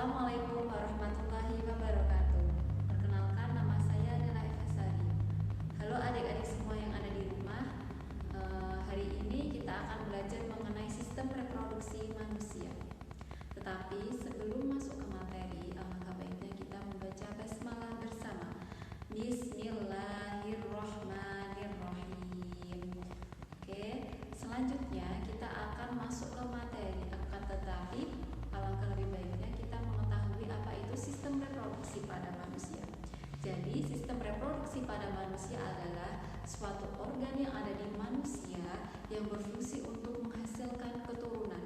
Assalamualaikum warahmatullahi wabarakatuh. Perkenalkan, nama saya Nela Evasari. Halo adik-adik semua yang ada di rumah. Hari ini kita akan belajar mengenai sistem reproduksi manusia. Tetapi sebelum masuk ke materi, alangkah baiknya kita membaca basmalah bersama. Bismillahirrohmanirrohim. Oke, selanjutnya kita akan masuk ke materi. Akan tetapi alangkah lebih baiknya kita mengetahui apa itu sistem reproduksi pada manusia. Jadi sistem reproduksi pada manusia adalah suatu organ yang ada di manusia yang berfungsi untuk menghasilkan keturunan.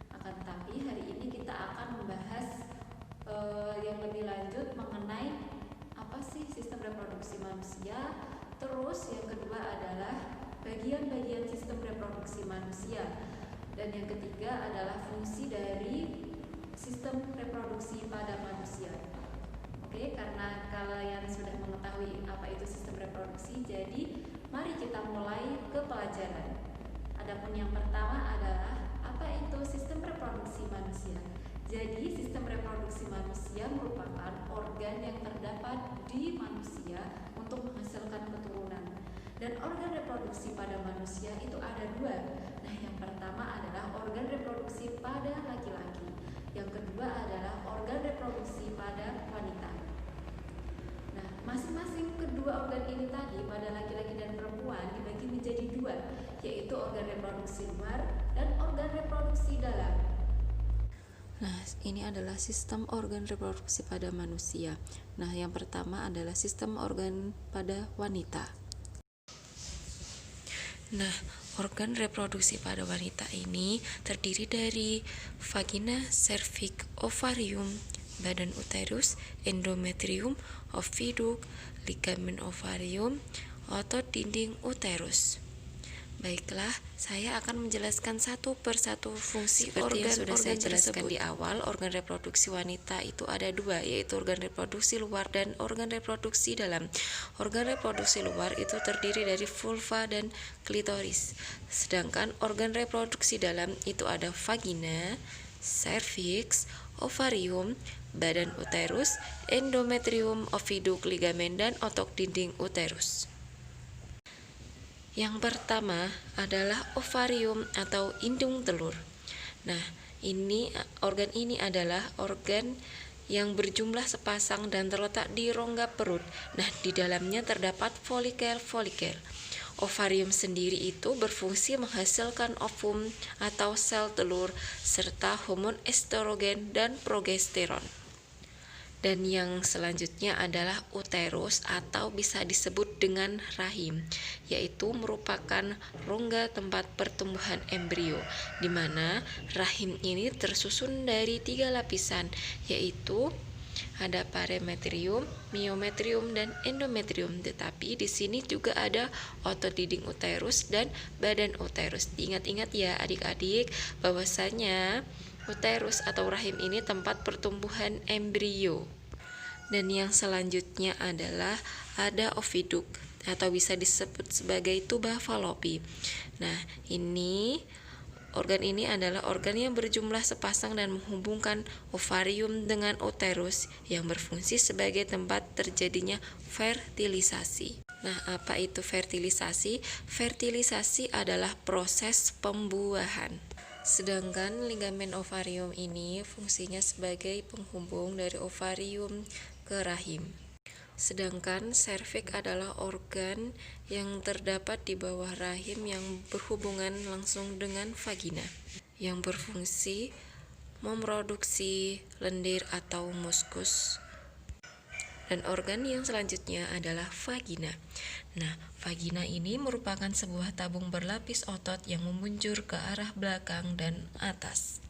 Akan tetapi hari ini kita akan membahas yang lebih lanjut mengenai apa sih sistem reproduksi manusia. Terus yang kedua adalah bagian-bagian sistem reproduksi manusia. Dan yang ketiga adalah fungsi dari sistem reproduksi pada manusia. Oke, karena kalian sudah mengetahui apa itu sistem reproduksi, jadi mari kita mulai ke pelajaran. Adapun yang pertama adalah apa itu sistem reproduksi manusia. Jadi sistem reproduksi manusia merupakan organ yang terdapat di manusia untuk menghasilkan keturunan. Dan organ reproduksi pada manusia itu ada dua. Nah, yang pertama adalah organ reproduksi pada laki-laki. Yang kedua adalah organ reproduksi pada wanita. Nah, masing-masing kedua organ ini tadi pada laki-laki dan perempuan dibagi menjadi dua, yaitu organ reproduksi luar dan organ reproduksi dalam. Nah, ini adalah sistem organ reproduksi pada manusia. Nah, yang pertama adalah sistem organ pada wanita. Nah, organ reproduksi pada wanita ini terdiri dari vagina, serviks, ovarium, badan uterus, endometrium, oviduk, ligamen ovarium, otot dinding uterus. Baiklah, saya akan menjelaskan satu persatu fungsi organ-organ tersebut. Seperti yang sudah saya jelaskan di awal, organ reproduksi wanita itu ada dua, yaitu organ reproduksi luar dan organ reproduksi dalam. Organ reproduksi luar itu terdiri dari vulva dan klitoris, sedangkan organ reproduksi dalam itu ada vagina, serviks, ovarium, badan uterus, endometrium, oviduk, ligamen, dan otot dinding uterus. Yang pertama adalah ovarium atau indung telur. Nah, organ ini adalah organ yang berjumlah sepasang dan terletak di rongga perut. Nah, di dalamnya terdapat folikel-folikel. Ovarium sendiri itu berfungsi menghasilkan ovum atau sel telur serta hormon estrogen dan progesteron. Dan yang selanjutnya adalah uterus atau bisa disebut dengan rahim, yaitu merupakan rongga tempat pertumbuhan embrio, di mana rahim ini tersusun dari 3 lapisan, yaitu ada parametrium, miometrium, dan endometrium. Tetapi di sini juga ada otot dinding uterus dan badan uterus. Diingat-ingat ya adik-adik, bahwasanya uterus atau rahim ini tempat pertumbuhan embrio. Dan yang selanjutnya adalah ada oviduk atau bisa disebut sebagai tuba falopi. Nah, organ ini adalah organ yang berjumlah sepasang dan menghubungkan ovarium dengan uterus yang berfungsi sebagai tempat terjadinya fertilisasi. Nah, apa itu fertilisasi? Fertilisasi adalah proses pembuahan. Sedangkan ligamen ovarium ini fungsinya sebagai penghubung dari ovarium ke rahim. Sedangkan serviks adalah organ yang terdapat di bawah rahim yang berhubungan langsung dengan vagina, yang berfungsi memproduksi lendir atau muskus. Dan organ yang selanjutnya adalah vagina. Nah, vagina ini merupakan sebuah tabung berlapis otot yang memuncur ke arah belakang dan atas.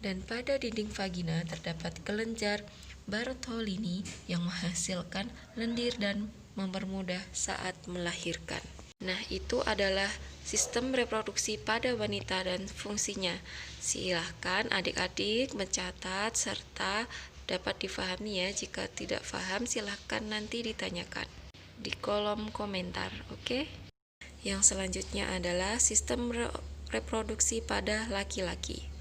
Dan pada dinding vagina terdapat kelenjar Bartolini yang menghasilkan lendir dan mempermudah saat melahirkan. Nah, itu adalah sistem reproduksi pada wanita dan fungsinya. Silahkan adik-adik mencatat serta dapat difahami ya. Jika tidak paham silahkan nanti ditanyakan di kolom komentar, oke? Yang selanjutnya adalah sistem reproduksi pada laki-laki.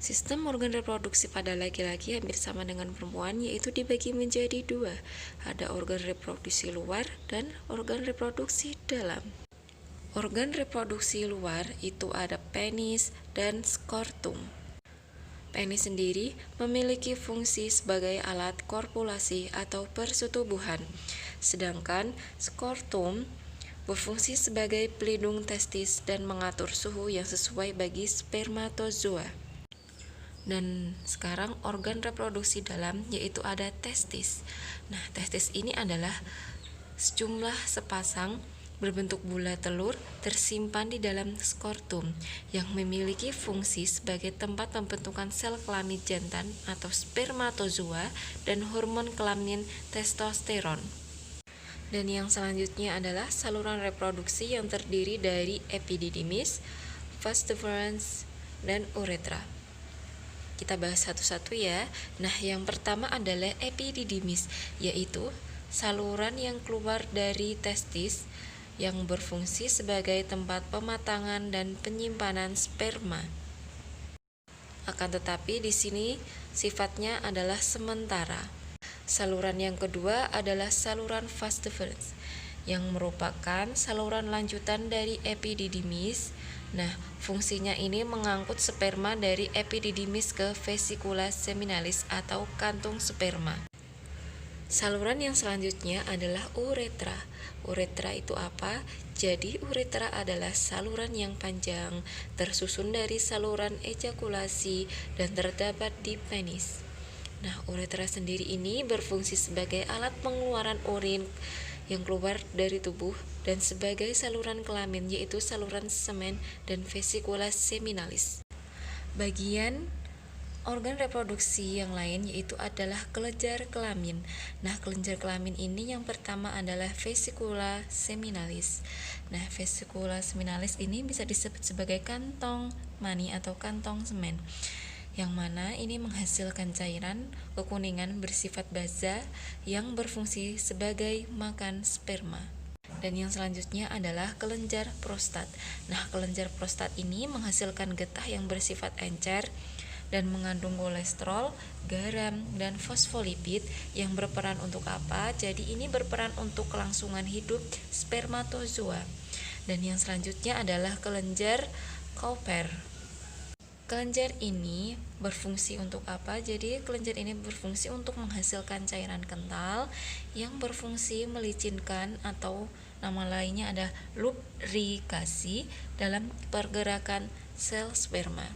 Sistem organ reproduksi pada laki-laki hampir sama dengan perempuan, yaitu dibagi menjadi dua. Ada organ reproduksi luar dan organ reproduksi dalam. Organ reproduksi luar itu ada penis dan skrotum. Penis sendiri memiliki fungsi sebagai alat korpulasi atau persetubuhan, sedangkan skrotum berfungsi sebagai pelindung testis dan mengatur suhu yang sesuai bagi spermatozoa. Dan sekarang organ reproduksi dalam yaitu ada testis. Nah, testis ini adalah sejumlah sepasang berbentuk bulat telur tersimpan di dalam skrotum yang memiliki fungsi sebagai tempat pembentukan sel kelamin jantan atau spermatozoa dan hormon kelamin testosteron. Dan yang selanjutnya adalah saluran reproduksi yang terdiri dari epididymis, vas deferens, dan uretra. Kita bahas satu-satu ya. Nah, yang pertama adalah epididymis, yaitu saluran yang keluar dari testis yang berfungsi sebagai tempat pematangan dan penyimpanan sperma. Akan tetapi di sini sifatnya adalah sementara. Saluran yang kedua adalah saluran vas deferens, yang merupakan saluran lanjutan dari epididymis. Nah, fungsinya ini mengangkut sperma dari epididymis ke vesicula seminalis atau kantung sperma. Saluran yang selanjutnya adalah uretra. Uretra itu apa? Jadi uretra adalah saluran yang panjang, tersusun dari saluran ejakulasi dan terdapat di penis. Nah, uretra sendiri ini berfungsi sebagai alat pengeluaran urin yang keluar dari tubuh dan sebagai saluran kelamin yaitu saluran semen dan vesicula seminalis. Bagian organ reproduksi yang lain yaitu adalah kelenjar kelamin. Nah, kelenjar kelamin ini yang pertama adalah vesicula seminalis. Nah, vesicula seminalis ini bisa disebut sebagai kantong mani atau kantong semen, yang mana ini menghasilkan cairan kekuningan bersifat baza yang berfungsi sebagai makan sperma. Dan yang selanjutnya adalah kelenjar prostat. Nah, kelenjar prostat ini menghasilkan getah yang bersifat encer dan mengandung kolesterol, garam, dan fosfolipid yang berperan untuk apa? Jadi ini berperan untuk kelangsungan hidup spermatozoa. Dan yang selanjutnya adalah kelenjar Cowper. Kelenjar ini berfungsi untuk apa? Jadi kelenjar ini berfungsi untuk menghasilkan cairan kental yang berfungsi melicinkan atau nama lainnya ada lubrikasi dalam pergerakan sel sperma.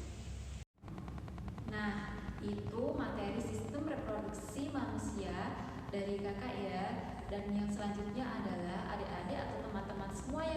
Nah, itu materi sistem reproduksi manusia dari kakak ya. Dan yang selanjutnya adalah adik-adik atau teman-teman semua